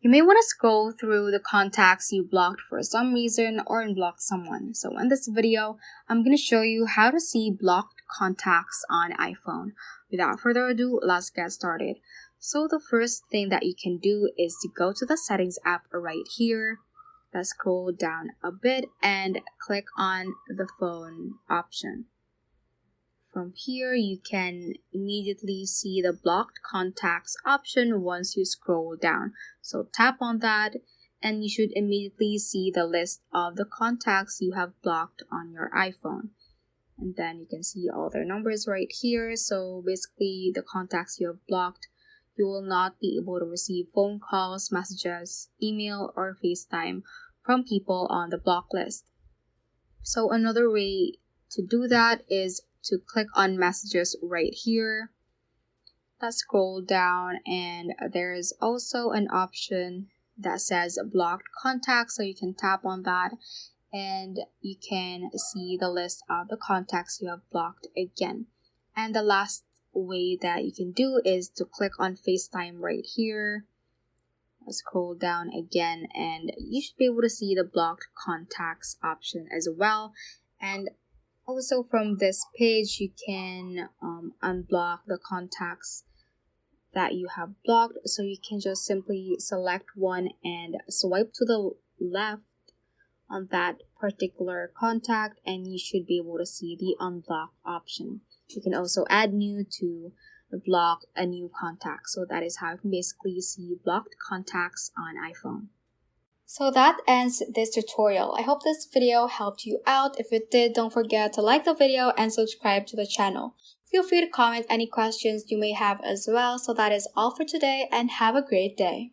You may want to scroll through the contacts you blocked for some reason or unblock someone. So in this video, I'm going to show you how to see blocked contacts on iPhone. Without further ado, let's get started. So the first thing that you can do is to go to the settings app right here. Let's scroll down a bit and click on the phone option. From here, you can immediately see the blocked contacts option once you scroll down. So tap on that and you should immediately see the list of the contacts you have blocked on your iPhone. And then you can see all their numbers right here. So basically, the contacts you have blocked, you will not be able to receive phone calls, messages, email, or FaceTime from people on the block list. So another way to do that is to click on messages right here. Let's scroll down and there is also an option that says blocked contacts, so you can tap on that and you can see the list of the contacts you have blocked again. And the last way that you can do is to click on FaceTime right here. Let's scroll down again and you should be able to see the blocked contacts option as well. And also from this page, you can unblock the contacts that you have blocked. So you can just simply select one and swipe to the left on that particular contact and you should be able to see the unblock option. You can also add new to block a new contact. So that is how you can basically see blocked contacts on iPhone. So that ends this tutorial. I hope this video helped you out. If it did, don't forget to like the video and subscribe to the channel. Feel free to comment any questions you may have as well. So that is all for today and have a great day.